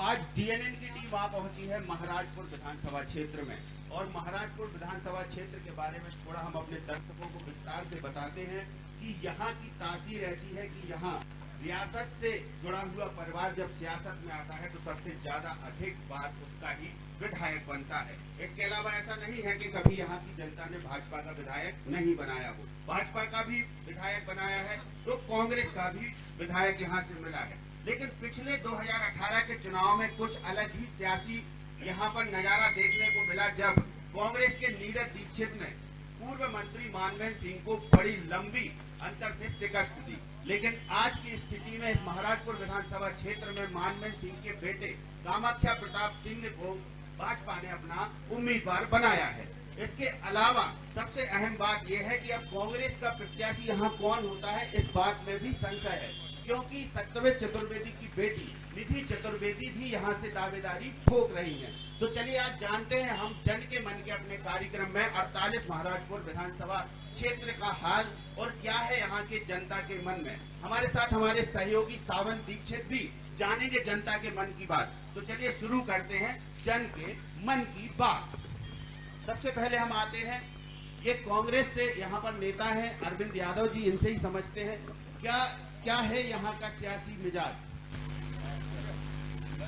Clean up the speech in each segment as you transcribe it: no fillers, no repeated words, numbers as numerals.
आज डीएनएन की टीम वहां पहुंची है महाराजपुर विधानसभा क्षेत्र में, और महाराजपुर विधानसभा क्षेत्र के बारे में थोड़ा हम अपने दर्शकों को विस्तार से बताते हैं कि यहाँ की तासीर ऐसी है कि यहाँ रियासत से जुड़ा हुआ परिवार जब सियासत में आता है तो सबसे ज्यादा अधिक बार उसका ही विधायक बनता है। इसके अलावा ऐसा नहीं है कि कभी यहाँ की जनता ने भाजपा का विधायक नहीं बनाया हो, भाजपा का भी विधायक बनाया है तो कांग्रेस का भी विधायक यहाँ से मिला है। लेकिन पिछले 2018 के चुनाव में कुछ अलग ही सियासी यहाँ पर नजारा देखने को मिला, जब कांग्रेस के नीरज दीक्षित ने पूर्व मंत्री मानवेंद्र सिंह को बड़ी लंबी अंतर से शिकस्त दी। लेकिन आज की स्थिति में इस महाराजपुर विधानसभा क्षेत्र में मानवेंद्र सिंह के बेटे कामाख्या प्रताप सिंह को भाजपा ने अपना उम्मीदवार बनाया है। इसके अलावा सबसे अहम बात यह है कि अब कांग्रेस का प्रत्याशी यहाँ कौन होता है, इस बात में भी संशय है, क्योंकि सत्यव्रत चतुर्वेदी की बेटी निधि चतुर्वेदी भी यहाँ से दावेदारी ठोक रही हैं। तो चलिए आज जानते हैं हम जन के मन के अपने कार्यक्रम में 48 महाराजपुर विधानसभा क्षेत्र का हाल और क्या है यहाँ के जनता के मन में। हमारे साथ हमारे सहयोगी सावन दीक्षित भी जानेंगे जनता के मन की बात। तो चलिए शुरू करते हैं जन के मन की बात। सबसे पहले हम आते हैं, ये कांग्रेस से यहाँ पर नेता हैं अरविंद यादव जी, इनसे ही समझते हैं क्या है यहाँ का सियासी मिजाज।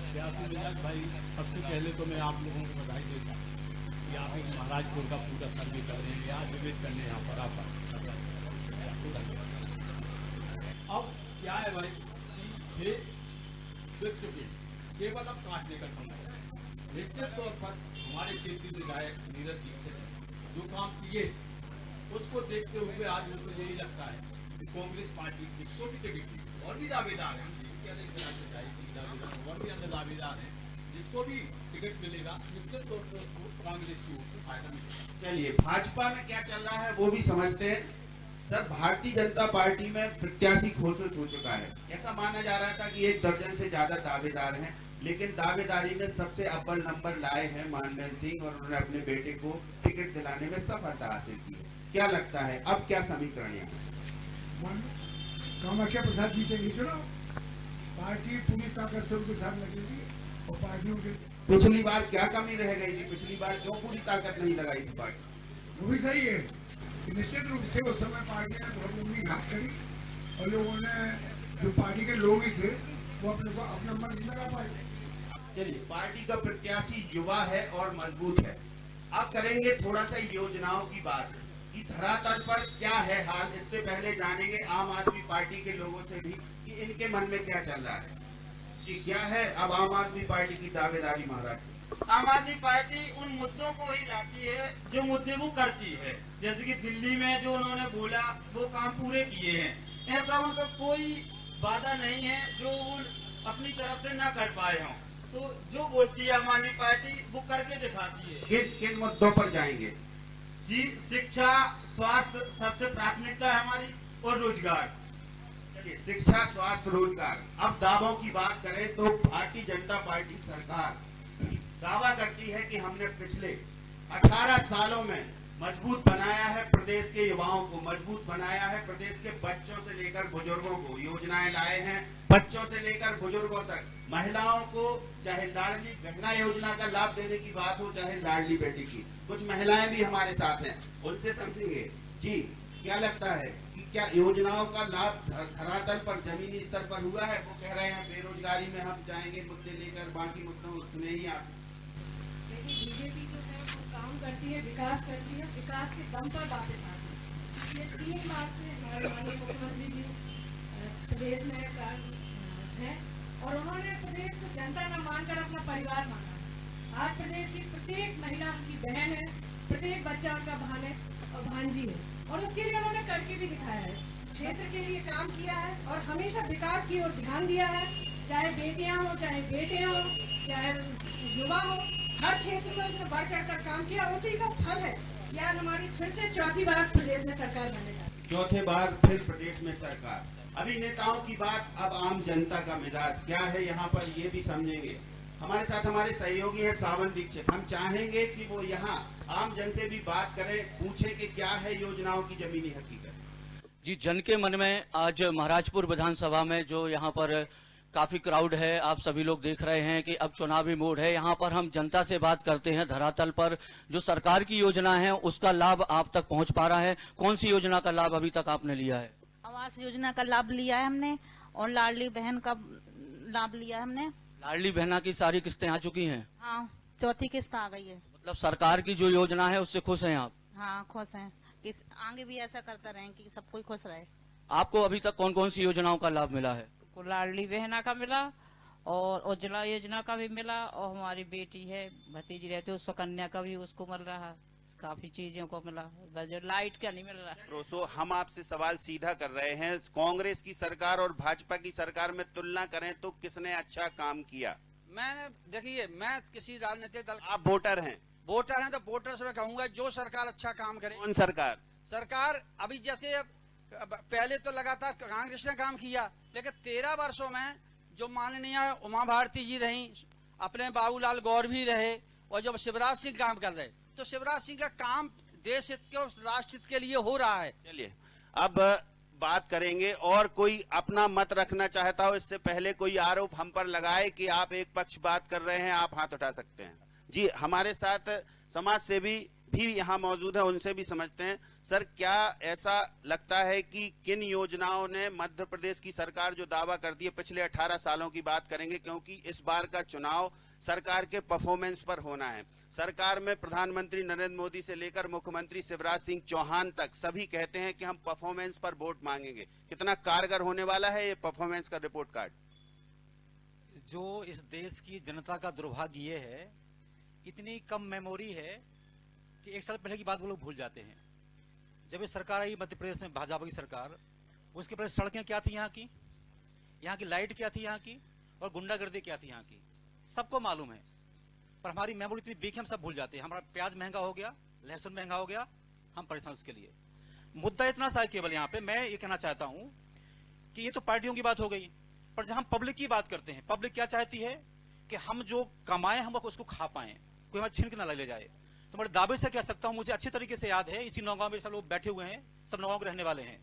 सियासी मिजाज भाई, सबसे पहले तो मैं आप लोगों को बधाई देता हूँ कि आप एक महाराजपुर का पूरा सर्वे कर रहे हैं, आज विजिट करने यहाँ पर आप। अब क्या है भाई कि खेत बिक चुके, केवल अब काटने का समय है। निश्चित तौर पर हमारे क्षेत्रीय विधायक नीरज दीक्षित जो काम किए उसको देखते हुए आज मुझे तो यही लगता है कि कांग्रेस पार्टी की छोटी टिकट की और भी दावेदार हैं, और भी अन्य दावेदार हैं, जिसको भी टिकट मिलेगा निश्चित तौर पर उसको कांग्रेस की ओर से फायदा मिलेगा। चलिए भाजपा में क्या चल रहा है वो भी समझते हैं। सर, भारतीय जनता पार्टी में प्रत्याशी घोषित हो चुका है। ऐसा माना जा रहा था कि 1 दर्जन से ज्यादा दावेदार हैं, लेकिन दावेदारी में सबसे अव्वल नंबर लाए हैं मानवेंद्र सिंह और उन्होंने अपने बेटे को टिकट दिलाने में सफलता हासिल की है। क्या लगता है अब क्या समीकरण है? कामाख्या प्रसाद जीतेंगे चुनाव, पार्टी पूरी ताकत से उनके साथ लगेगी और पार्टियों के। पिछली बार क्या कमी रह गई थी? पिछली बार क्यों पूरी ताकत नहीं लगाई थी पार्टी? वो भी सही है, निश्चित रूप से उस समय पार्टी ने बहुत उम्मीद घात करी और लोगों ने, जो पार्टी के लोग ही थे, वो अपना मन नहीं लगा पाए। चलिए, पार्टी का प्रत्याशी युवा है और मजबूत है। अब करेंगे थोड़ा सा योजनाओं की बात कि धरातल पर क्या है हाल। इससे पहले जानेंगे आम आदमी पार्टी के लोगों से भी कि इनके मन में क्या चल रहा है कि क्या है अब आम आदमी पार्टी की दावेदारी। महाराज, आम आदमी पार्टी उन मुद्दों को ही लाती है जो मुद्दे वो करती है, जैसे कि दिल्ली में जो उन्होंने बोला वो काम पूरे किए हैं। ऐसा उनका कोई वादा नहीं है जो वो अपनी तरफ से ना कर पाए हों। तो जो बोलती है हमारी पार्टी वो करके दिखाती है। किन मुद्दों पर जाएंगे? जी, शिक्षा, स्वास्थ्य सबसे प्राथमिकता है हमारी, और रोजगार। चलिए, शिक्षा, स्वास्थ्य, रोजगार। अब दावों की बात करें तो भारतीय जनता पार्टी सरकार दावा करती है कि हमने पिछले 18 सालों में मजबूत बनाया है प्रदेश के युवाओं को, मजबूत बनाया है प्रदेश के बच्चों से लेकर बुजुर्गों को। योजनाएं लाए हैं बच्चों से लेकर बुजुर्गों तक, महिलाओं को चाहे लाडली बहना योजना का लाभ देने की बात हो, चाहे लाडली बेटी की। कुछ महिलाएं भी हमारे साथ हैं, उनसे समझेंगे। जी, क्या लगता है कि क्या योजनाओं का लाभ धरातल पर जमीनी स्तर पर हुआ है? वो कह रहे हैं बेरोजगारी में हम जाएंगे मुद्दे लेकर, बाकी मुद्दों सुने ही आप। बीजेपी जो है वो काम करती है, विकास करती है, विकास के दम पर वापस आती है। पिछले 3 मार्च से हमारे माननीय मुख्यमंत्री जी प्रदेश में है और उन्होंने प्रदेश को जनता न मानकर अपना परिवार माना है। आज प्रदेश की प्रत्येक महिला उनकी बहन है, प्रत्येक बच्चा उनका भान है और भांजी है, और उसके लिए उन्होंने करके भी दिखाया है। क्षेत्र के लिए काम किया है और हमेशा विकास की ओर ध्यान दिया है, चाहे बेटियां हो, चाहे बेटे हो, चाहे युवा हो, हर क्षेत्र में उसने बढ़ चढ़कर काम किया। उसी का फल है कि आज हमारी फिर से चौथी बार प्रदेश में सरकार बनेगा। चौथे बार फिर प्रदेश में सरकार। अभी नेताओं की बात, अब आम जनता का मिजाज क्या है यहाँ पर ये भी समझेंगे। हमारे साथ हमारे सहयोगी हैं सावन दीक्षित। हम चाहेंगे कि वो यहाँ आम जन से भी बात करें, पूछे कि क्या है योजनाओं की जमीनी हकीकत। जी, जन के मन में आज महाराजपुर विधानसभा में जो यहाँ पर काफी क्राउड है, आप सभी लोग देख रहे हैं कि अब चुनावी मोड है। यहाँ पर हम जनता से बात करते हैं धरातल पर जो सरकार की योजना है उसका लाभ आप तक पहुंच पा रहा है। कौन सी योजना का लाभ अभी तक आपने लिया है? आवास योजना का लाभ लिया है हमने और लाडली बहन का लाभ लिया है हमने। लाडली बहना की सारी किस्तें आ चुकी हैं? हाँ, चौथी किस्त आ गई है। मतलब सरकार की जो योजना है उससे खुश हैं आप? हाँ, खुश हैं कि आगे भी ऐसा करते रहें कि सब कोई खुश रहे। आपको अभी तक कौन कौन सी योजनाओं का लाभ मिला है? लाडली बहना का मिला और उज्ज्वला योजना का भी मिला और हमारी बेटी है भतीजी रहती है उसको कन्या का भी उसको मिल रहा, काफी चीजों को मिला, बस लाइट का नहीं मिल रहा। रोसो, हम आपसे सवाल सीधा कर रहे हैं, कांग्रेस की सरकार और भाजपा की सरकार में तुलना करें तो किसने अच्छा काम किया? मैं देखिए, मैं किसी राजनीतिक दल, आप वोटर हैं? वोटर हैं तो वोटर से मैं कहूंगा जो सरकार अच्छा काम करे। कौन सरकार? सरकार अभी जैसे पहले तो लगातार कांग्रेस ने काम किया, लेकिन 13 वर्षों में जो माननीय उमा भारती जी रही, अपने बाबूलाल गौर भी रहे और जब शिवराज सिंह काम कर रहे, तो शिवराज सिंह का काम देश हित के और राष्ट्र हित के लिए हो रहा है। चलिए अब बात करेंगे, और कोई अपना मत रखना चाहता हो इससे पहले कोई आरोप हम पर लगाए कि आप एक पक्ष बात कर रहे हैं, आप हाथ उठा सकते हैं। जी, हमारे साथ समाज सेवी भी यहाँ मौजूद है, उनसे भी समझते हैं। सर, क्या ऐसा लगता है कि किन योजनाओं ने मध्य प्रदेश की सरकार जो दावा करती है, पिछले 18 सालों की बात करेंगे क्योंकि इस बार का चुनाव सरकार के परफॉर्मेंस पर होना है। सरकार में प्रधानमंत्री नरेंद्र मोदी से लेकर मुख्यमंत्री शिवराज सिंह चौहान तक सभी कहते हैं कि हम परफॉर्मेंस पर वोट मांगेंगे। कितना कारगर होने वाला है ये परफॉर्मेंस का रिपोर्ट कार्ड? जो इस देश की जनता का दुर्भाग्य ये है, इतनी कम मेमोरी है कि एक साल पहले की बात वो लोग भूल जाते हैं। जब ये सरकार आई मध्य प्रदेश में, भाजपा की सरकार, उसके पहले सड़कें क्या थी यहाँ की लाइट क्या थी यहाँ की, और गुंडागर्दी क्या थी यहाँ की, सबको मालूम है। पर हमारी मेमोरी इतनी वीक है, हम सब भूल जाते हैं। हमारा प्याज महंगा हो गया, लहसुन महंगा हो गया, हम परेशान उसके लिए। मुद्दा इतना सा है केवल यहाँ पे, मैं ये कहना चाहता हूँ कि ये तो पार्टियों की बात हो गई, पर जब हम पब्लिक की बात करते हैं, पब्लिक क्या चाहती है कि हम जो कमाएं हम उसको खा पाए, कोई हमारे छीन के ना ले जाए। तो मैं दावे से कह सकता हूं, मुझे अच्छी तरीके से याद है, इसी नौगांव में सब लोग बैठे हुए हैं, सब नौगांव के रहने वाले हैं।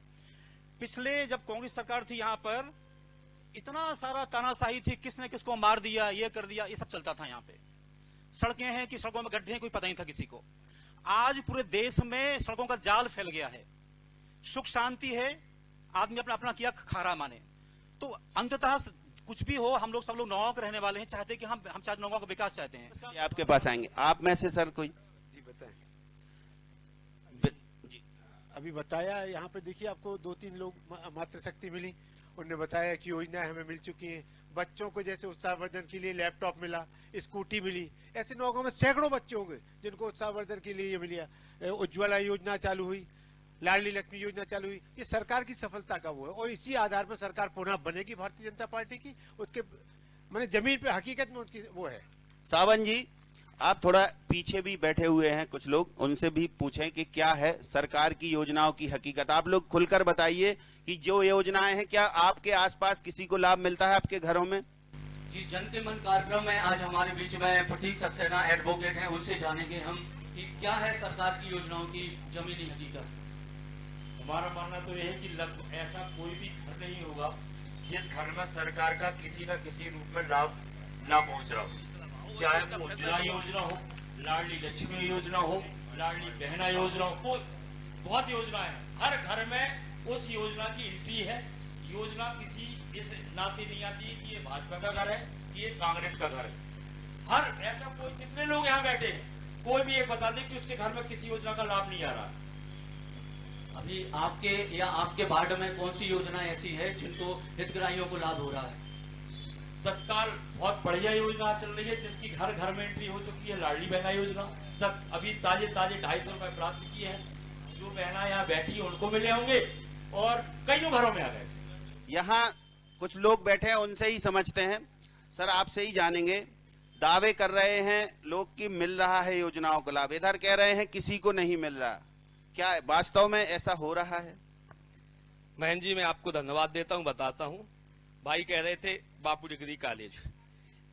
पिछले जब कांग्रेस सरकार थी यहाँ पर, इतना सारा तानाशाही थी, किसने किसको मार दिया, ये कर दिया, ये सब चलता था यहाँ पे। सड़कें हैं कि सड़कों में गड्ढे हैं, कोई पता नहीं था किसी को। आज पूरे देश में सड़कों का जाल फैल गया है, सुख शांति है, आदमी अपना अपना किया खारा माने। तो अंततः कुछ भी हो, हम लोग सब लोग नौगांव के रहने वाले हैं, चाहते कि हम चाहते नौगांव का विकास चाहते हैं। आपके पास आएंगे, आप में से सर कोई? जी बताएं। जी अभी बताया यहाँ पे, देखिए आपको 2-3 लोग मातृशक्ति मिली, उन्होंने बताया कि योजनाएं हमें मिल चुकी हैं। बच्चों को जैसे उत्साहवर्धन के लिए लैपटॉप मिला, स्कूटी मिली, ऐसे नौगांव में सैकड़ों बच्चे होंगे जिनको उत्साहवर्धन के लिए ये मिला। उज्ज्वला योजना चालू हुई, लाडली लक्ष्मी योजना चालू हुई, ये सरकार की सफलता का वो है, और इसी आधार पर सरकार पुनः बनेगी भारतीय जनता पार्टी की। उसके मैंने जमीन पे हकीकत में उनकी वो है। सावन जी, आप थोड़ा पीछे भी बैठे हुए हैं, कुछ लोग, उनसे भी पूछें कि क्या है सरकार की योजनाओं की हकीकत। आप लोग खुलकर बताइए कि जो योजनाएं हैं, क्या आपके आसपास किसी को लाभ मिलता है आपके घरों में? जी, जन के मन कार्यक्रम में आज हमारे बीच में प्रतीक सक्सेना एडवोकेट हैं, उनसे जानेंगे हम कि क्या है सरकार की योजनाओं की जमीनी हकीकत। हमारा मानना तो यह है कि लगभग ऐसा कोई भी घर नहीं होगा जिस घर में सरकार का किसी न किसी रूप में लाभ ना पहुंच रहा हो, चाहे वो उज्ज्वला योजना हो, लाडली लक्ष्मी योजना हो, लाडली बहना योजना हो, बहुत योजना है। हर घर में उस योजना की एंट्री है। योजना किसी इस नाते नहीं आती कि ये भाजपा का घर है कि ये कांग्रेस का घर है। हर ऐसा कोई, जितने लोग यहाँ बैठे हैं, कोई भी एक बता दे कि उसके घर में किसी योजना का लाभ नहीं आ रहा। अभी आपके या आपके वार्ड में कौन सी योजना ऐसी है जिनको हितग्राहियों को लाभ हो रहा है? तत्काल बहुत बढ़िया योजना चल रही है जिसकी घर घर में एंट्री हो चुकी है, लाडली बहना योजना। अभी ताजे 250 रुपए प्राप्त किए हैं, जो बहना यहाँ बैठी है उनको मिले होंगे और कईयों घरों में आ गए। यहाँ कुछ लोग बैठे हैं, उनसे ही समझते हैं। सर, आपसे ही जानेंगे, दावे कर रहे हैं लोग कि मिल रहा है योजनाओं का लाभ, इधर कह रहे हैं किसी को नहीं मिल रहा, क्या वास्तव में ऐसा हो रहा है? महन जी, मैं आपको धन्यवाद देता हूं, बताता हूं। भाई कह रहे थे बापू डिग्री कॉलेज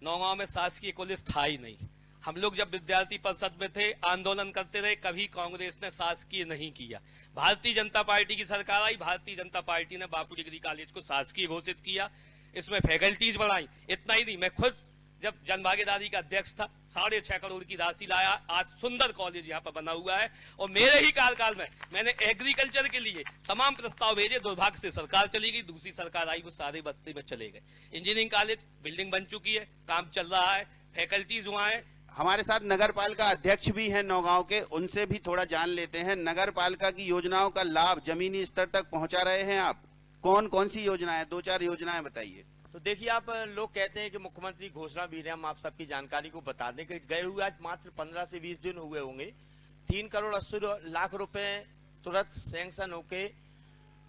नौगांव में शासकीय कॉलेज था ही नहीं। हम लोग जब विद्यार्थी परिषद में थे, आंदोलन करते रहे, कभी कांग्रेस ने शासकीय नहीं किया। भारतीय जनता पार्टी की सरकार आई, भारतीय जनता पार्टी ने बापू डिग्री कॉलेज को शासकीय घोषित किया। इसमें फैकल्टीज बढ़ाई। इतना ही नहीं, मैं खुद जब जनभागीदारी का अध्यक्ष था 6.5 करोड़ की राशि लाया। आज सुंदर कॉलेज यहाँ पर बना हुआ है और मेरे ही कार्यकाल में मैंने एग्रीकल्चर के लिए तमाम प्रस्ताव भेजे। दुर्भाग्य से सरकार चली गई, दूसरी सरकार आई, वो सारे बस्ती में चले गए। इंजीनियरिंग कॉलेज बिल्डिंग बन चुकी है, काम चल रहा है, फैकल्टीज वहाँ है। हमारे साथ नगर पालिका अध्यक्ष भी हैं नौगांव के, उनसे भी थोड़ा जान लेते हैं। नगर पालिका की योजनाओं का लाभ जमीनी स्तर तक पहुंचा रहे हैं आप? कौन कौन सी योजनाएं, 2-4 योजनाएं बताइए। तो देखिए, आप लोग कहते हैं कि मुख्यमंत्री घोषणा भी रहे, हम आप सबकी जानकारी को बता दें कि गए हुए आज मात्र 15 से 20 दिन हुए होंगे, 3 करोड़ 80 लाख रुपए तुरंत सैंक्शन होके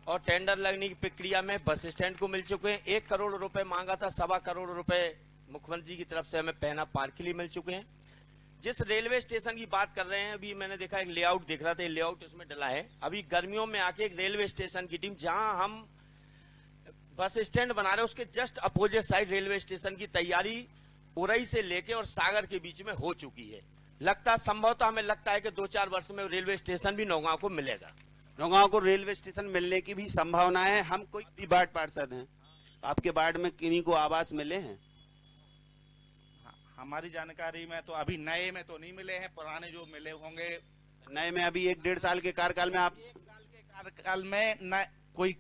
और टेंडर लगने की प्रक्रिया में बस स्टैंड को मिल चुके हैं। 1 करोड़ रुपए मांगा था, 1.25 करोड़ रुपए मुख्यमंत्री की तरफ से हमें पहना पार्क के लिए मिल चुके हैं। जिस रेलवे स्टेशन की बात कर रहे हैं, अभी मैंने देखा एक लेआउट दिख रहा था, लेआउट इसमें डला है। अभी गर्मियों में आके एक रेलवे स्टेशन की टीम, जहां हम बस स्टैंड बना रहे हैं, उसके just opposite side railway station की तैयारी उरई से लेके और सागर के बीच में हो चुकी है। लगता संभवतः हमें लगता है कि 2-4 वर्ष में रेलवे स्टेशन भी नौगांव को मिलेगा। नौगांव को रेलवे स्टेशन मिलने की भी संभावना है। हम कोई भी वार्ड पार्षद हैं, आपके वार्ड में किन्हीं को आवास मिले हैं? हमारी जानकारी में तो अभी नए में तो नहीं मिले हैं, पुराने जो मिले होंगे। नए में अभी 1-1.5 साल के कार्यकाल में आप कार्यकाल में न कोई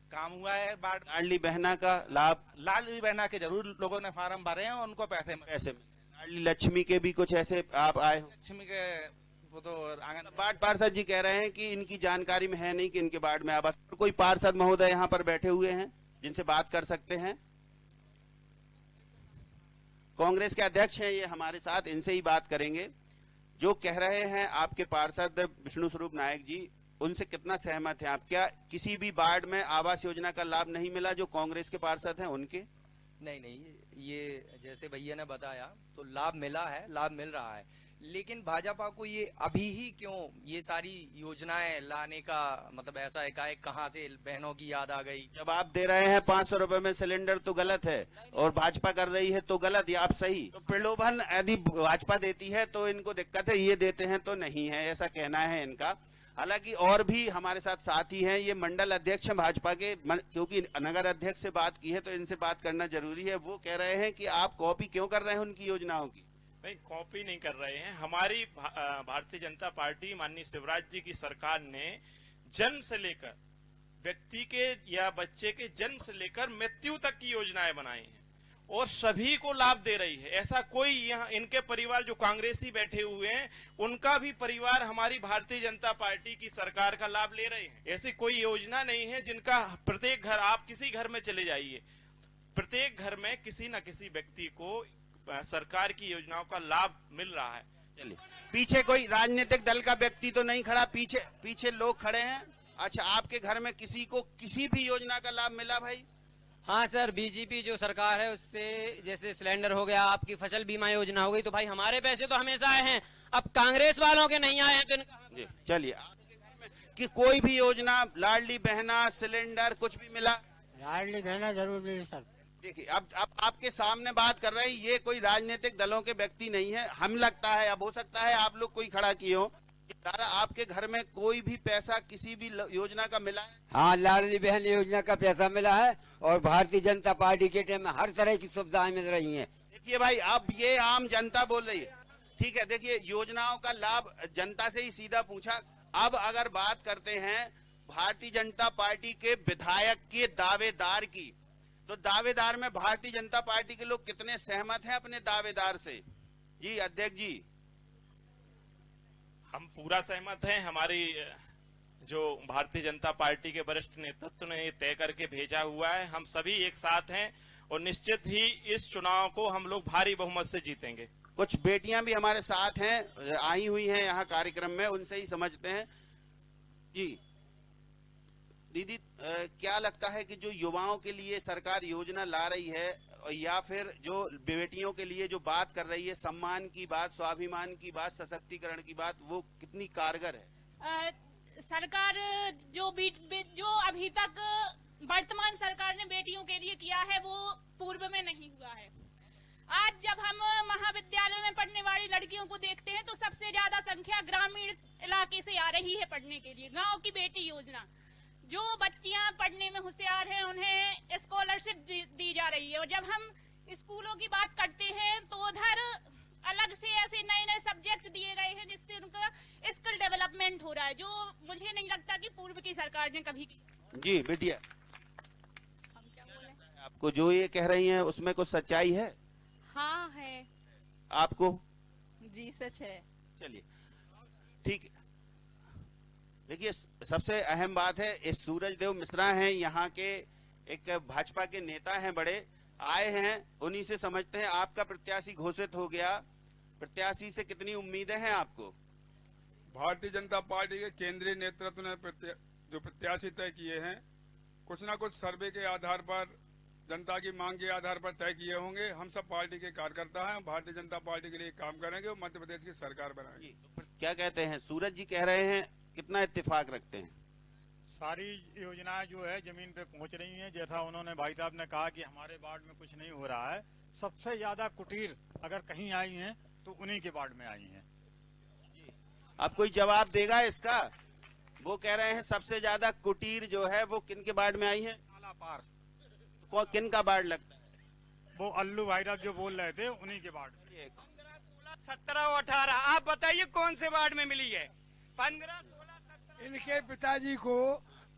काम हुआ है। लाडली बहना का लाभ, लाडली बहना के जरूर लोगों ने फार्म भरे हैं, उनको पैसे मिले। लाडली लक्ष्मी के भी कुछ ऐसे आप आए हो? लक्ष्मी के वो तो वार्ड पार्षद जी कह रहे हैं कि इनकी जानकारी में है नहीं कि इनके वार्ड में आवास। कोई पार्षद महोदय यहाँ पर बैठे हुए हैं जिनसे बात कर सकते हैं? कांग्रेस के अध्यक्ष हैं ये हमारे साथ, इनसे ही बात करेंगे। जो कह रहे हैं आपके पार्षद विष्णु स्वरूप नायक जी, उनसे कितना सहमत हैं आप? क्या किसी भी वार्ड में आवास योजना का लाभ नहीं मिला जो कांग्रेस के पार्षद हैं उनके? नहीं, ये जैसे भैया ने बताया तो लाभ मिला है, लाभ मिल रहा है, लेकिन भाजपा को ये अभी ही क्यों ये सारी योजनाएं लाने का मतलब ऐसा एकाएक कहां से बहनों की याद आ गई? जब आप दे रहे हैं 500 रुपए में सिलेंडर तो गलत है और भाजपा कर रही है तो गलत, या आप सही? तो प्रलोभन यदि भाजपा देती है तो इनको दिक्कत है, ये देते हैं तो नहीं है, ऐसा कहना है इनका। हालांकि और भी हमारे साथ साथी हैं, ये मंडल अध्यक्ष हैं भाजपा के, क्योंकि नगर अध्यक्ष से बात की है तो इनसे बात करना जरूरी है। वो कह रहे हैं कि आप कॉपी क्यों कर रहे हैं उनकी योजनाओं की? नहीं, कॉपी नहीं कर रहे हैं। हमारी भारतीय जनता पार्टी माननीय शिवराज जी की सरकार ने जन्म से लेकर व्यक्ति के या बच्चे के जन्म से लेकर मृत्यु तक की योजनाएं बनाई हैं और सभी को लाभ दे रही है। ऐसा कोई यहाँ इनके परिवार जो कांग्रेसी बैठे हुए हैं उनका भी परिवार हमारी भारतीय जनता पार्टी की सरकार का लाभ ले रहे हैं। ऐसी कोई योजना नहीं है जिनका प्रत्येक घर, आप किसी घर में चले जाइए, प्रत्येक घर में किसी न किसी व्यक्ति को सरकार की योजनाओं का लाभ मिल रहा है। चलिए, पीछे कोई राजनीतिक दल का व्यक्ति तो नहीं खड़ा, पीछे लोग खड़े हैं। अच्छा, आपके घर में किसी को किसी भी योजना का लाभ मिला भाई? हाँ सर, बीजेपी जो सरकार है उससे जैसे सिलेंडर हो गया, आपकी फसल बीमा योजना हो गई, तो भाई हमारे पैसे तो हमेशा आए हैं, अब कांग्रेस वालों के नहीं आए हैं तो इनका। चलिए, आपके घर में कि कोई भी योजना, लाडली बहना, सिलेंडर कुछ भी मिला? लाडली बहना जरूर मिली सर। देखिए, अब आपके सामने बात कर रहे हैं, ये कोई राजनीतिक दलों के व्यक्ति नहीं है। हम लगता है, अब हो सकता है आप लोग कोई खड़ा किए हो, दादा आपके घर में कोई भी पैसा किसी भी योजना का मिला है? हाँ, लाडली बहन योजना का पैसा मिला है और भारतीय जनता पार्टी के टाइम में हर तरह की सुविधाएं मिल रही हैं। देखिए भाई, अब ये आम जनता बोल रही है, ठीक है। देखिए, योजनाओं का लाभ जनता से ही सीधा पूछा। अब अगर बात करते हैं भारतीय जनता पार्टी के विधायक के दावेदार की, तो दावेदार में भारतीय जनता पार्टी के लोग कितने सहमत हैं अपने दावेदार से? जी अध्यक्ष जी। हम पूरा सहमत हैं। हमारी जो भारतीय जनता पार्टी के वरिष्ठ नेतृत्व ने ये तय करके भेजा हुआ है, हम सभी एक साथ हैं और निश्चित ही इस चुनाव को हम लोग भारी बहुमत से जीतेंगे। कुछ बेटियां भी हमारे साथ हैं, आई हुई हैं यहाँ कार्यक्रम में, उनसे ही समझते हैं। जी दीदी, क्या लगता है कि जो युवाओं के लिए सरकार योजना ला रही है या फिर जो बेटियों के लिए जो बात कर रही है, सम्मान की बात, स्वाभिमान की बात, सशक्तिकरण की बात, वो कितनी कारगर है? सरकार जो अभी तक वर्तमान सरकार ने बेटियों के लिए किया है वो पूर्व में नहीं हुआ है। आज जब हम महाविद्यालय में पढ़ने वाली लड़कियों को देखते हैं तो सबसे ज्यादा संख्या ग्रामीण इलाके से आ रही है पढ़ने के लिए। गांव की बेटी योजना, जो बच्चियां पढ़ने में होशियार हैं उन्हें स्कॉलरशिप दी जा रही है, और जब हम स्कूलों की बात करते हैं तो उधर अलग से ऐसे नए नए सब्जेक्ट दिए गए हैं जिससे उनका स्किल डेवलपमेंट हो रहा है, जो मुझे नहीं लगता कि पूर्व की सरकार ने कभी की। जी बेटिया, आपको जो ये कह रही हैं उसमें कुछ सच्चाई है? हाँ है। आपको? जी सच है। चलिए ठीक है। देखिए, सबसे अहम बात है, इस सूरजदेव मिश्रा हैं, यहाँ के एक भाजपा के नेता हैं, बड़े आए हैं, उन्हीं से समझते हैं। आपका प्रत्याशी घोषित हो गया, प्रत्याशी से कितनी उम्मीदें हैं आपको? भारतीय जनता पार्टी के केंद्रीय नेतृत्व ने जो प्रत्याशी तय किए हैं, कुछ ना कुछ सर्वे के आधार पर, जनता की मांग के आधार पर तय किए होंगे। हम सब पार्टी के कार्यकर्ता हैं, भारतीय जनता पार्टी के लिए काम करेंगे और मध्य प्रदेश की सरकार बनाएंगे। क्या कहते हैं सूरज जी? कह रहे हैं कितना इत्तेफाक रखते हैं? सारी योजनाएं जो है जमीन पे पहुंच रही हैं। जैसा उन्होंने भाई साहब ने कहा कि हमारे वार्ड में कुछ नहीं हो रहा है, सबसे ज्यादा कुटीर अगर कहीं आई हैं तो उन्हीं के वार्ड में आई हैं। अब कोई जवाब देगा इसका? वो कह रहे हैं सबसे ज्यादा कुटीर जो है वो किन के वार्ड में आई है? पार किन का वार्ड लगता है? वो अल्लू भाई साहब जो बोल रहे थे उन्हीं के वार्ड। 17 और 18 आप बताइए कौन से वार्ड में मिली है? 15, 16, 17। इनके पिताजी को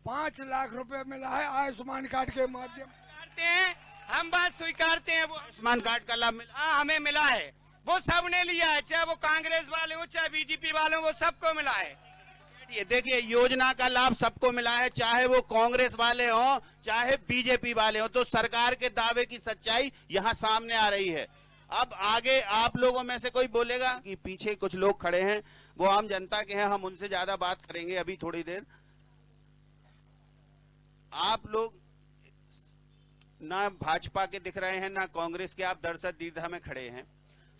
5 लाख रुपए मिला है आयुष्मान कार्ड के माध्यम करते हैं। हम बात स्वीकारते हैं। वो आयुष्मान कार्ड का लाभ मिला? हाँ, हमें मिला है। वो सबने लिया है, चाहे वो कांग्रेस वाले हो चाहे बीजेपी वाले हो, वो सबको मिला है। ये देखिए, योजना का लाभ सबको मिला है, चाहे वो कांग्रेस वाले हो चाहे बीजेपी वाले हो। तो सरकार के दावे की सच्चाई यहाँ सामने आ रही है। अब आगे आप लोगों में से कोई बोलेगा कि पीछे कुछ लोग खड़े हैं, वो आम जनता के हैं, हम उनसे ज्यादा बात करेंगे अभी थोड़ी देर। आप लोग ना भाजपा के दिख रहे हैं ना कांग्रेस के, आप दरअसल दीर्घा में खड़े हैं।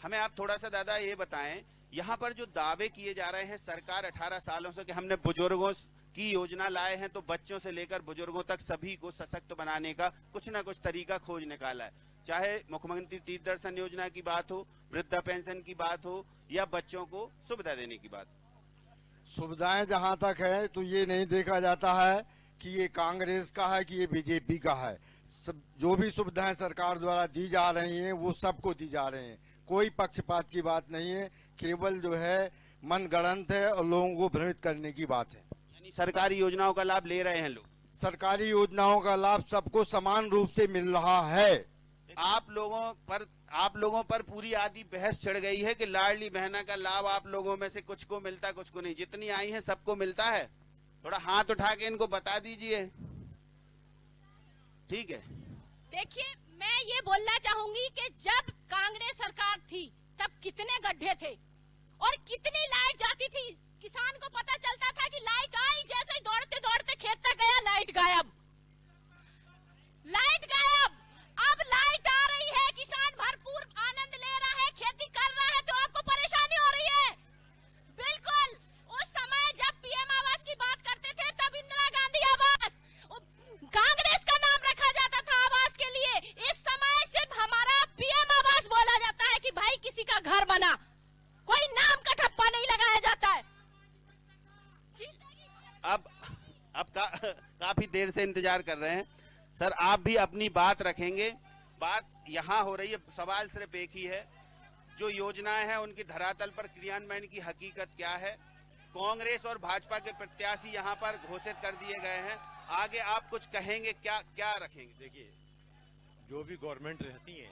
हमें आप थोड़ा सा दादा ये बताएं, यहाँ पर जो दावे किए जा रहे हैं, सरकार 18 सालों से कि हमने बुजुर्गों की योजना लाए हैं, तो बच्चों से लेकर बुजुर्गों तक सभी को सशक्त बनाने का कुछ ना कुछ तरीका खोज निकाला है। चाहे मुख्यमंत्री तीर्थ दर्शन योजना की बात हो, वृद्धा पेंशन की बात हो, या बच्चों को सुविधा देने की बात। सुविधाएं जहां तक है तो ये नहीं देखा जाता है कि ये कांग्रेस का है कि ये बीजेपी का है। सब जो भी सुविधाएं सरकार द्वारा दी जा रही हैं वो सबको दी जा रही हैं, कोई पक्षपात की बात नहीं है, केवल जो है मनगढ़ंत है और लोगों को भ्रमित करने की बात है। यानी सरकारी योजनाओं का लाभ ले रहे हैं लोग? सरकारी योजनाओं का लाभ सबको समान रूप से मिल रहा है। आप लोगों पर पूरी आदि बहस चढ़ गई है कि लाडली बहना का लाभ आप लोगों में से कुछ को मिलता कुछ को नहीं। जितनी आई है सबको मिलता है? थोड़ा हाथ उठा के इनको बता दीजिए। ठीक है, देखिए, मैं ये बोलना चाहूंगी कि जब कांग्रेस सरकार थी तब कितने गड्ढे थे और कितनी लाइट जाती थी। किसान को पता चलता था कि लाइट आई, जैसे ही दौड़ते दौड़ते खेत तक गया, लाइट गायब, लाइट गायब। अब लाइट आ रही है, किसान भरपूर आनंद ले रहा है, खेती कर रहा है, तो आपको परेशानी हो रही है। बिल्कुल, उस समय जब पीएम आवास की बात करते थे तब इंदिरा गांधी आवास कांग्रेस का नाम रखा जाता था आवास के लिए। इस समय सिर्फ हमारा पीएम आवास बोला जाता है कि भाई किसी का घर बना, कोई नाम का ठप्पा नहीं लगाया जाता है। अब काफी देर से इंतजार कर रहे हैं सर, आप भी अपनी बात रखेंगे। बात यहाँ हो रही है, सवाल सिर्फ एक ही है, जो योजनाएं हैं उनकी धरातल पर क्रियान्वयन की हकीकत क्या है। कांग्रेस और भाजपा के प्रत्याशी यहाँ पर घोषित कर दिए गए हैं, आगे आप कुछ कहेंगे, क्या रखेंगे? देखिए, जो भी गवर्नमेंट रहती है,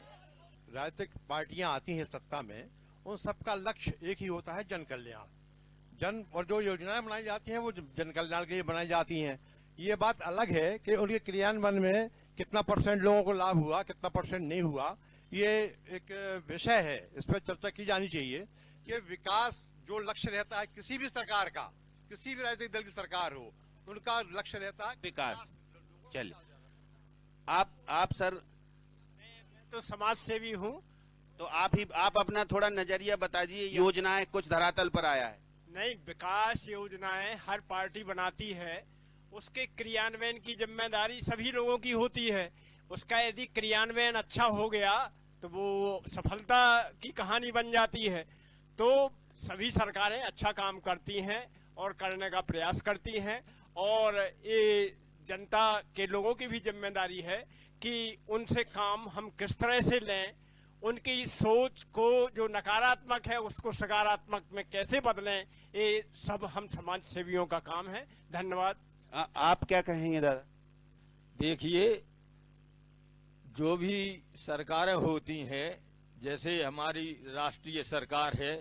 राजनीतिक पार्टियां आती हैं सत्ता में, उन सबका लक्ष्य एक ही होता है, जन कल्याण। और जो योजनाएं बनाई जाती हैं वो जन कल्याण के लिए बनाई जाती हैं। ये बात अलग है कि उनके क्रियान्वयन में कितना % लोगों को लाभ हुआ, कितना % नहीं हुआ, ये एक विषय है, इस पर चर्चा की जानी चाहिए। कि विकास जो लक्ष्य रहता है किसी भी सरकार का, किसी भी राजनीतिक दल की सरकार हो, उनका लक्ष्य रहता है विकास। चलिए, आप सर? मैं तो समाज सेवी हूँ, तो आप अपना थोड़ा नजरिया बताइए। योजनाएं कुछ धरातल पर आया है? नहीं, विकास योजनाएं हर पार्टी बनाती है, उसके क्रियान्वयन की जिम्मेदारी सभी लोगों की होती है। उसका यदि क्रियान्वयन अच्छा हो गया तो वो सफलता की कहानी बन जाती है। तो सभी सरकारें अच्छा काम करती हैं और करने का प्रयास करती हैं, और ये जनता के लोगों की भी जिम्मेदारी है कि उनसे काम हम किस तरह से लें, उनकी सोच को जो नकारात्मक है उसको सकारात्मक में कैसे बदलें, ये सब हम समाज सेवियों का काम है। धन्यवाद। आप क्या कहेंगे दादा? देखिए, जो भी सरकारें होती हैं, जैसे हमारी राष्ट्रीय सरकार है,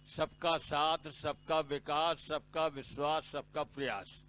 सबका साथ, सबका विकास, सबका विश्वास, सबका प्रयास,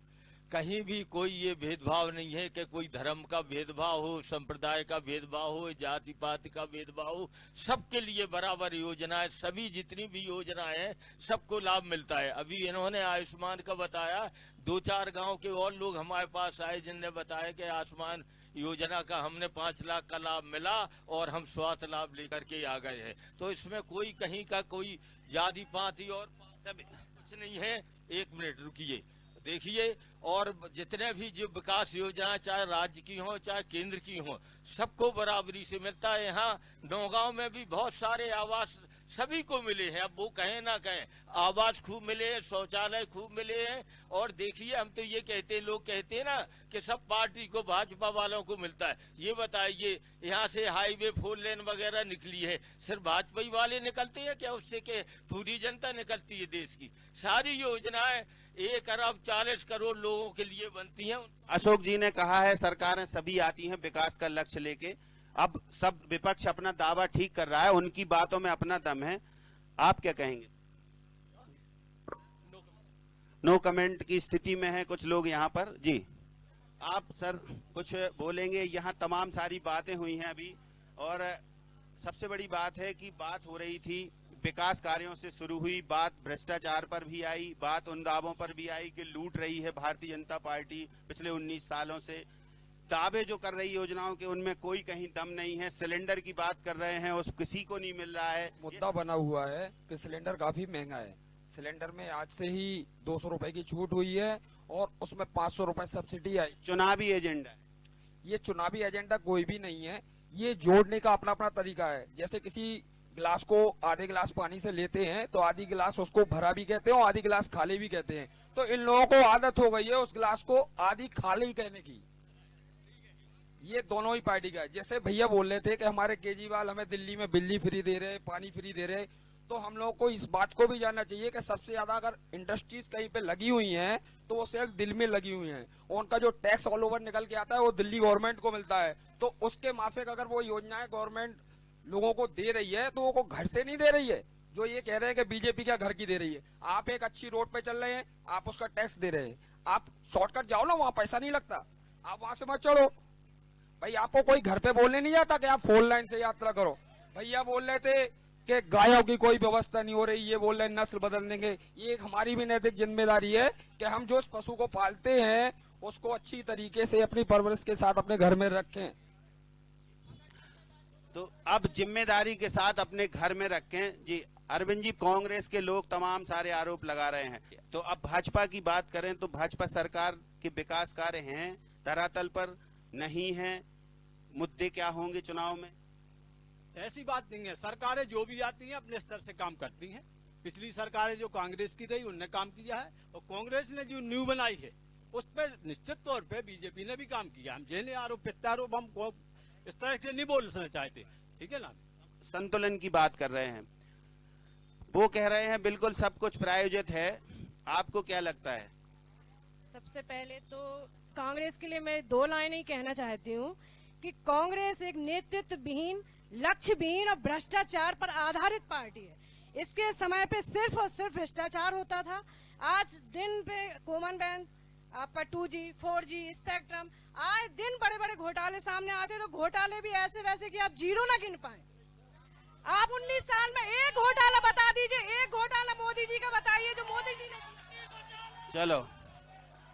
कहीं भी कोई ये भेदभाव नहीं है कि कोई धर्म का भेदभाव हो, संप्रदाय का भेदभाव हो, जाति पाति का भेदभाव हो। सबके लिए बराबर योजनाएं, सभी जितनी भी योजनाएं हैं सबको लाभ मिलता है। अभी इन्होंने आयुष्मान का बताया, 2-4 गांव के और लोग हमारे पास आए जिनने बताया कि आयुष्मान योजना का हमने 5 लाख का लाभ मिला और हम स्वास्थ्य लाभ लेकर के आ गए हैं। तो इसमें कोई कहीं का कोई जाति पाति और सब कुछ नहीं है। 1 मिनट रुकिए, देखिए, और जितने भी जो विकास योजनाएं चाहे राज्य की हो चाहे केंद्र की हो, सबको बराबरी से मिलता है। यहाँ नौगांव में भी बहुत सारे आवास सभी को मिले हैं, अब वो कहें ना कहें, आवास खूब मिले हैं, शौचालय खूब मिले हैं। और देखिए, हम तो ये कहते हैं, लोग कहते हैं ना कि सब पार्टी को, भाजपा वालों को मिलता है। ये बताइए, यहाँ से हाईवे 4 लेन वगैरह निकली है, सिर्फ भाजपा ही वाले निकलते हैं क्या? उससे के पूरी जनता निकलती है देश की? सारी योजनाएं 1 अरब 40 करोड़ लोगों के लिए बनती हैं। अशोक जी ने कहा है सरकारें सभी आती हैं विकास का लक्ष्य लेके। अब सब विपक्ष अपना दावा ठीक कर रहा है, उनकी बातों में अपना दम है। आप क्या कहेंगे? नो कमेंट की स्थिति में है कुछ लोग यहाँ पर। जी, आप सर कुछ बोलेंगे? यहाँ तमाम सारी बातें हुई हैं अभी, और सबसे बड़ी बात है कि बात हो रही थी विकास कार्यों से शुरू हुई, बात भ्रष्टाचार पर भी आई, बात उन दावों पर भी आई कि लूट रही है भारतीय जनता पार्टी पिछले 19 सालों से। दावे जो कर रही योजनाओं के, उनमें कोई कहीं दम नहीं है। सिलेंडर की बात कर रहे हैं, उस किसी को नहीं मिल रहा है। मुद्दा बना हुआ है कि सिलेंडर काफी महंगा है। सिलेंडर में आज से ही 200 रुपए की छूट हुई है और उसमें 500 रुपए सब्सिडी आई। चुनावी एजेंडा है ये? चुनावी एजेंडा कोई भी नहीं है, ये जोड़ने का अपना अपना तरीका है। जैसे किसी गिलास को आधे गिलास पानी से लेते हैं तो आधी गिलास उसको भरा भी कहते हैं और आधी गिलास खाली भी कहते हैं। तो इन लोगों को आदत हो गई है उस गिलास को आधी खाली कहने की। ये दोनों ही पार्टी का है। जैसे भैया बोल रहे थे कि हमारे केजरीवाल हमें दिल्ली में बिजली फ्री दे रहे, पानी फ्री दे रहे, तो हम लोगों को इस बात को भी जानना चाहिए कि सबसे ज्यादा अगर इंडस्ट्रीज कहीं पे लगी हुई हैं तो वो सिर्फ दिल्ली में लगी हुई हैं, और उनका जो टैक्स ऑल ओवर निकल के आता है वो दिल्ली गवर्नमेंट को मिलता है। तो उसके माफिक अगर वो योजनाएं गवर्नमेंट लोगों को दे रही है तो वो घर से नहीं दे रही है। जो ये कह रहे हैं कि बीजेपी क्या घर की दे रही है। आप एक अच्छी रोड पे चल रहे हैं, आप उसका टैक्स दे रहे हैं, आप शॉर्टकट जाओ ना, वहाँ पैसा नहीं लगता, आप वहां से मत चढ़ो। भाई आपको कोई घर पे बोलने नहीं आता कि आप 4 लाइन से यात्रा करो। भैया बोल रहे थे कि गायों की कोई व्यवस्था नहीं हो रही, ये बोल रहे नस्ल बदल देंगे। ये एक हमारी भी नैतिक जिम्मेदारी है कि हम जो पशु को पालते हैं उसको अच्छी तरीके से अपनी परवरिश के साथ अपने घर में रखें। तो अब जिम्मेदारी के साथ अपने घर में रखें। जी अरविंद जी, कांग्रेस के लोग तमाम सारे आरोप लगा रहे हैं, तो अब भाजपा की बात करें तो भाजपा सरकार के विकास कार्य हैं धरातल पर, नहीं है? मुद्दे क्या होंगे चुनाव में? ऐसी बात नहीं है, सरकारें जो भी आती हैं अपने स्तर से काम करती हैं। पिछली सरकारें जो कांग्रेस की रही उनने काम किया है, और कांग्रेस ने जो न्यू बनाई है उस पर निश्चित तौर पे बीजेपी ने भी काम किया। हम जिन्हें आरोप प्रत्यारोप हम इस तरह से नहीं बोलना चाहते, ठीक है ना। संतुलन की बात कर रहे हैं, वो कह रहे हैं बिल्कुल सब कुछ प्रायोजित है। आपको क्या लगता है? सबसे पहले तो कांग्रेस के लिए मैं 2 लाइनें ही कहना चाहती हूँ कि कांग्रेस एक नेतृत्व विहीन, लक्ष्य विहीन और भ्रष्टाचार पर आधारित पार्टी है। इसके समय पे सिर्फ और सिर्फ भ्रष्टाचार होता था। आज दिन पे कॉमन बैंक, आपका 2G 4G स्पेक्ट्रम, आए दिन बड़े बड़े घोटाले सामने आते, तो घोटाले भी ऐसे वैसे कि आप जीरो ना गिन पाए। आप 19 साल में एक घोटाला बता दीजिए, एक घोटाला मोदी जी का बताइए जो मोदी जी ने। चलो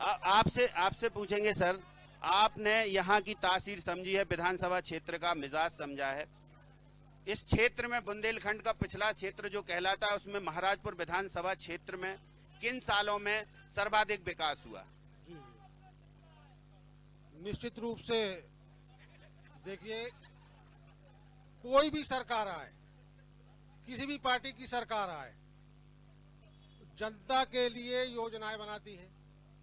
आपसे पूछेंगे सर, आपने यहाँ की तासीर समझी है, विधानसभा क्षेत्र का मिजाज समझा है। इस क्षेत्र में बुंदेलखंड का पिछला क्षेत्र जो कहलाता है, उसमें महाराजपुर विधानसभा क्षेत्र में किन सालों में सर्वाधिक विकास हुआ? निश्चित रूप से देखिए, कोई भी सरकार आए, किसी भी पार्टी की सरकार आए, जनता के लिए योजनाएं बनाती है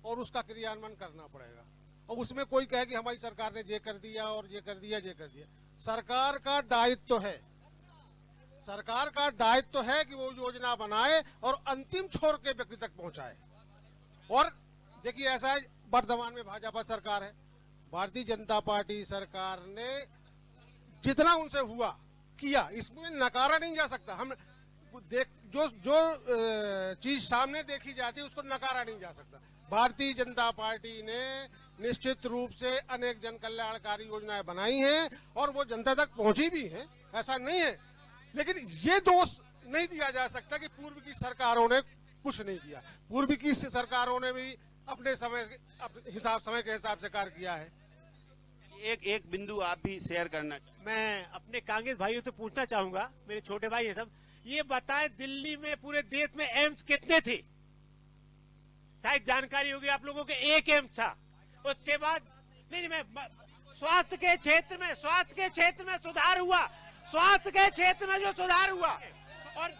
और उसका क्रियान्वयन करना पड़ेगा। और उसमें कोई कहे कि हमारी सरकार ने ये कर दिया और ये कर दिया, ये कर दिया। सरकार का दायित्व है, सरकार का दायित्व है कि वो योजना बनाए और अंतिम छोर के व्यक्ति तक पहुंचाए। और देखिए ऐसा है, वर्तमान में भाजपा सरकार है, भारतीय जनता पार्टी सरकार ने जितना उनसे हुआ किया, इसमें नकारा नहीं जा सकता। हम देख जो चीज सामने देखी जाती है उसको नकारा नहीं जा सकता। भारतीय जनता पार्टी ने निश्चित रूप से अनेक जन कल्याणकारी योजनाएं बनाई हैं और वो जनता तक पहुंची भी हैं, ऐसा नहीं है। लेकिन ये दोष नहीं दिया जा सकता कि पूर्व की सरकारों ने कुछ नहीं किया। पूर्व की सरकारों ने भी अपने समय के हिसाब से कार्य किया है। एक बिंदु आप भी शेयर करना चाहिए। मैं अपने कांग्रेस भाइयों से पूछना चाहूंगा, मेरे छोटे भाई है सब, ये बताएं दिल्ली में पूरे देश में एम्स कितने थे? शायद जानकारी होगी आप लोगों के, एक एम्स था। उसके बाद नहीं, मैं स्वास्थ्य के क्षेत्र में सुधार हुआ, स्वास्थ्य के क्षेत्र में जो सुधार हुआ। और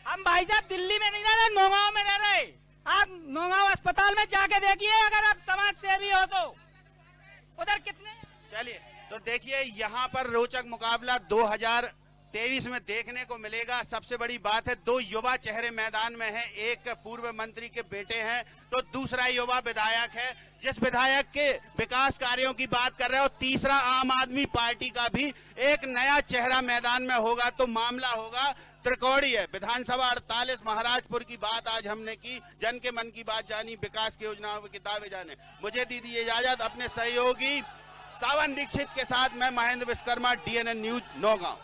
हम भाई साहब दिल्ली में नहीं रह रहे, नौगांव में रह रहे। आप नौगांव अस्पताल में जाके देखिए, अगर आप समाज सेवी हो तो उधर कितने। चलिए तो देखिए यहाँ पर रोचक मुकाबला 2023 में देखने को मिलेगा। सबसे बड़ी बात है, दो युवा चेहरे मैदान में हैं, एक पूर्व मंत्री के बेटे हैं तो दूसरा युवा विधायक है जिस विधायक के विकास कार्यों की बात कर रहे हो, तीसरा आम आदमी पार्टी का भी एक नया चेहरा मैदान में होगा। तो मामला होगा त्रिकोणीय है। विधानसभा 48 महाराजपुर की बात आज हमने की, जन के मन की बात जानी, विकास की योजनाओं की किताबें जाने। मुझे दीजिए इजाजत, अपने सहयोगी सावन दीक्षित के साथ मैं महेंद्र विश्वकर्मा, DNN न्यूज नौगांव।